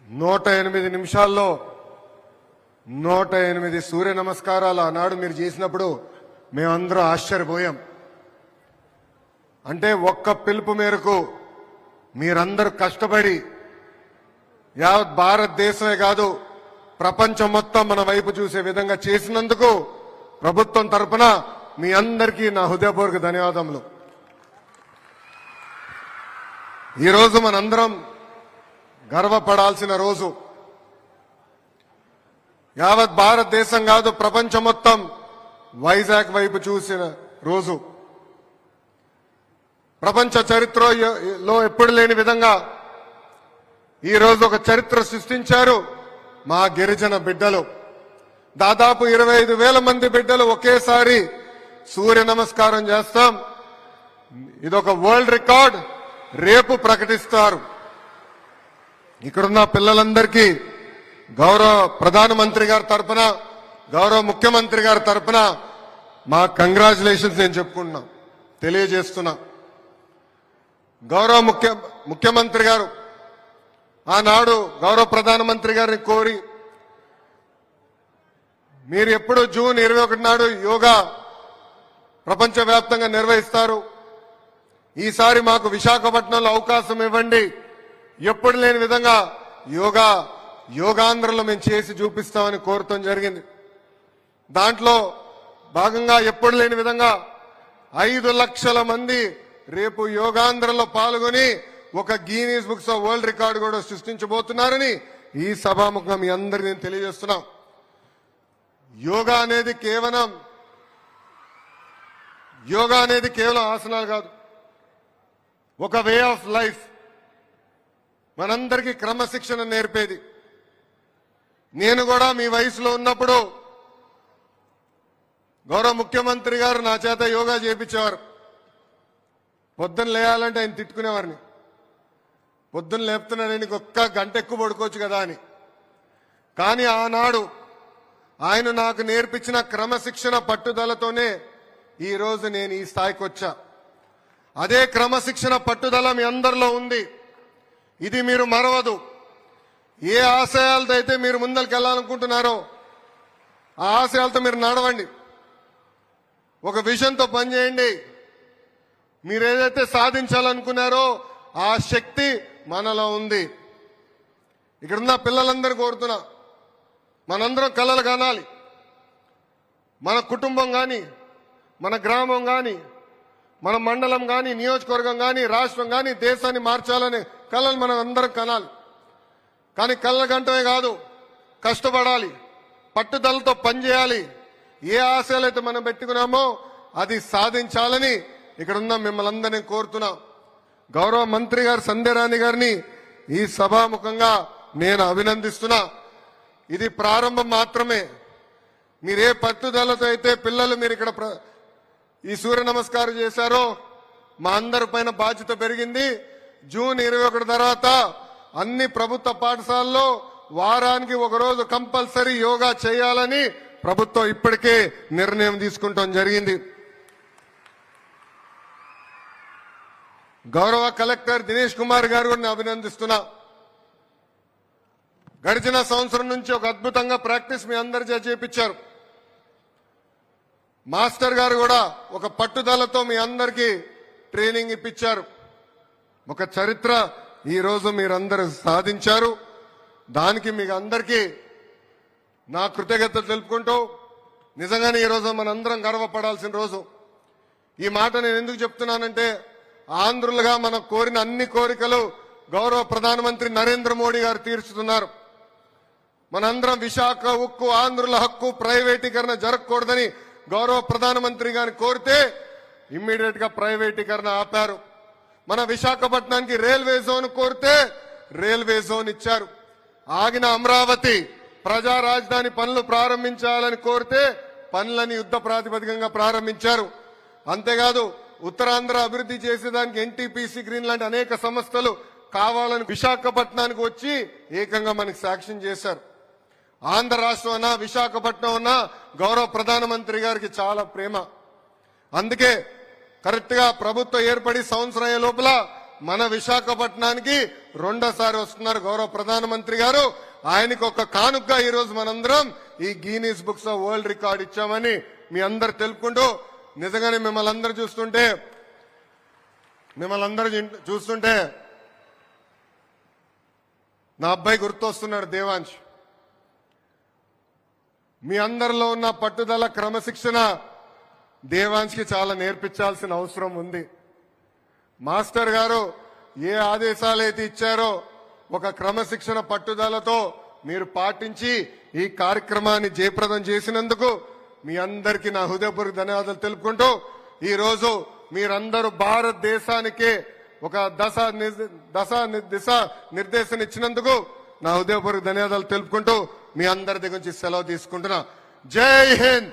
108 నిమిషాల్లో 108 సూర్య నమస్కారాలు ఆనాడు మీరు చేసినప్పుడు మేమందరం ఆశ్చర్యపోయాం. అంటే ఒక్క పిలుపు మేరకు మీరందరూ కష్టపడి యావత్ భారతదేశమే కాదు ప్రపంచం మొత్తం మన వైపు చూసే విధంగా చేసినందుకు ప్రభుత్వం తరపున మీ అందరికీ నా హృదయపూర్వక ధన్యవాదములు. ఈరోజు మనందరం గర్వపడాల్సిన రోజు. యావత్ భారతదేశం కాదు ప్రపంచం మొత్తం వైజాగ్ వైపు చూసిన రోజు. ప్రపంచ చరిత్రలో ఎప్పుడు లేని విధంగా ఈ రోజు ఒక చరిత్ర సృష్టించారు మా గిరిజన బిడ్డలు. దాదాపు 25,000 మంది బిడ్డలు ఒకేసారి సూర్య నమస్కారం చేస్తాం. ఇదొక వరల్డ్ రికార్డ్ రేపు ప్రకటిస్తారు. ఇక్కడున్న పిల్లలందరికీ గౌరవ ప్రధానమంత్రి గారి తరఫున, గౌరవ ముఖ్యమంత్రి గారి తరఫున మా కంగ్రాచులేషన్స్ నేను చెప్పుకుంటున్నా, తెలియజేస్తున్నా. గౌరవ ముఖ్యమంత్రి గారు ఆనాడు గౌరవ ప్రధానమంత్రి గారిని కోరి మీరు ఎప్పుడు జూన్ 21 నాడు యోగా ప్రపంచవ్యాప్తంగా నిర్వహిస్తారు, ఈసారి మాకు విశాఖపట్నంలో అవకాశం ఇవ్వండి, ఎప్పుడు లేని విధంగా యోగాంధ్రలో మేము చేసి చూపిస్తామని కోరటం జరిగింది. దాంట్లో భాగంగా ఎప్పుడు లేని విధంగా 5 లక్షల మంది రేపు యోగాంధ్రలో పాల్గొని ఒక Guinness books of world record కూడా సృష్టించబోతున్నారని ఈ సభాముఖంగా మీ అందరికీ నేను తెలియజేస్తున్నాం. యోగా అనేది కేవలం ఆసనాలు కాదు, ఒక వే ఆఫ్ లైఫ్. మనందరికీ క్రమశిక్షణ నేర్పేది. నేను కూడా మీ వయసులో ఉన్నప్పుడు గౌరవ ముఖ్యమంత్రి గారు నా చేత యోగా చేయించేవారు. పొద్దున్న లేయాలంటే ఆయన తిట్టుకునేవారిని, పొద్దున్న లేపుతున్నాడని ఒక్క గంట ఎక్కువ పడుకోవచ్చు కదా అని. కానీ ఆనాడు ఆయన నాకు నేర్పించిన క్రమశిక్షణ పట్టుదలతోనే ఈరోజు నేను ఈ స్థాయికి వచ్చా. అదే క్రమశిక్షణ పట్టుదల మీ అందరిలో ఉంది. ఇది మీరు మరవదు. ఏ ఆశయాలతో అయితే మీరు ముందరికి వెళ్ళాలనుకుంటున్నారో ఆ ఆశయాలతో మీరు నడవండి. ఒక విజన్తో పనిచేయండి. మీరు ఏదైతే సాధించాలనుకున్నారో ఆ శక్తి మనలో ఉంది. ఇక్కడున్న పిల్లలందరూ కోరుతున్నా, మనందరం కలలు కనాలి. మన కుటుంబం కానీ, మన గ్రామం కానీ, మన మండలం కానీ, నియోజకవర్గం కానీ, రాష్ట్రం కానీ, దేశాన్ని మార్చాలనే కళలు మనం అందరం కనాలి. కానీ కళ్ళ గంటమే కాదు, కష్టపడాలి, పట్టుదలతో పనిచేయాలి. ఏ ఆశయాలైతే మనం పెట్టుకున్నామో అది సాధించాలని ఇక్కడున్న మిమ్మల్ని అందరినీ కోరుతున్నా. గౌరవ మంత్రి గారు సంధ్యారాణి గారిని ఈ సభాముఖంగా నేను అభినందిస్తున్నా. ఇది ప్రారంభం మాత్రమే. మీరే పట్టుదలతో అయితే పిల్లలు మీరు ఇక్కడ ఈ సూర్య నమస్కారం చేశారో మా అందరి పైన బాధ్యత పెరిగింది. జూన్ 21 తర్వాత అన్ని ప్రభుత్వ పాఠశాలల్లో వారానికి ఒకరోజు కంపల్సరీ యోగా చేయాలని ప్రభుత్వం ఇప్పటికే నిర్ణయం తీసుకుంటాం జరిగింది. గౌరవ కలెక్టర్ దినేష్ కుమార్ గారు కూడా అభినందిస్తున్నా. గడిచిన సంవత్సరం నుంచి ఒక అద్భుతంగా ప్రాక్టీస్ మీ అందరి చేపించారు. మాస్టర్ గారు కూడా ఒక పట్టుదలతో మీ అందరికీ ట్రైనింగ్ ఇప్పించారు. ఒక చరిత్ర ఈరోజు మీరందరూ సాధించారు. దానికి మీకు అందరికీ నా కృతజ్ఞతలు తెలుపుకుంటూ, నిజంగానే ఈరోజు మనందరం గర్వపడాల్సిన రోజు. ఈ మాట నేను ఎందుకు చెప్తున్నానంటే, ఆంధ్రులుగా మనం కోరిన అన్ని కోరికలు గౌరవ ప్రధానమంత్రి నరేంద్ర మోడీ గారు తీర్చుతున్నారు. మనందరం విశాఖ ఉక్కు, ఆంధ్రుల హక్కు, ప్రైవేటీకరణ జరగకూడదని గౌరవ ప్రధానమంత్రి గారిని కోరితే ఇమ్మీడియట్ గా ప్రైవేటీకరణ ఆపారు. మన విశాఖపట్నానికి రైల్వే జోన్ కోరితే రైల్వే జోన్ ఇచ్చారు. ఆగిన అమరావతి ప్రజా రాజధాని పనులు ప్రారంభించాలని కోరితే పనులని యుద్ధ ప్రాతిపదికంగా ప్రారంభించారు. అంతేకాదు ఉత్తరాంధ్ర అభివృద్ధి చేసేదానికి ఎన్టీపీసీ గ్రీన్ లాంటి అనేక సంస్థలు కావాలని విశాఖపట్నానికి వచ్చి ఏకంగా మనకి సాక్ష్యం చేశారు. ఆంధ్ర రాష్ట్రం అన్నా విశాఖపట్నం అన్నా గౌరవ ప్రధానమంత్రి గారికి చాలా ప్రేమ. అందుకే కరెక్ట్ గా ప్రభుత్వం ఏర్పడి సంవత్సరం అయ్యే లోపల మన విశాఖపట్నానికి రెండోసారి వస్తున్నారు గౌరవ ప్రధానమంత్రి గారు. ఆయనకు ఒక కానుకగా ఈ రోజు మనందరం ఈ Guinness books of world record ఇచ్చామని మీ అందరు తెలుపుకుంటూ, నిజంగానే మిమ్మల్ని అందరూ చూస్తుంటే నా అబ్బాయి గుర్తొస్తున్నాడు, దేవాంశ్. మీ అందరిలో ఉన్న పట్టుదల, క్రమశిక్షణ దేవాంశ్కి చాలా నేర్పించాల్సిన అవసరం ఉంది. మాస్టర్ గారు ఏ ఆదేశాలు అయితే ఇచ్చారో ఒక క్రమశిక్షణ పట్టుదలతో మీరు పాటించి ఈ కార్యక్రమాన్ని జయప్రదం చేసినందుకు మీ అందరికీ నా హృదయపూర్వక ధన్యవాదాలు తెలుపుకుంటూ, ఈ రోజు మీరందరూ భారతదేశానికే ఒక దిశ నిర్దేశం ఇచ్చినందుకు నా హృదయపూర్వక ధన్యవాదాలు తెలుపుకుంటూ మీ అందరి దగ్గర నుంచి సెలవు తీసుకుంటున్నా. జై హింద్.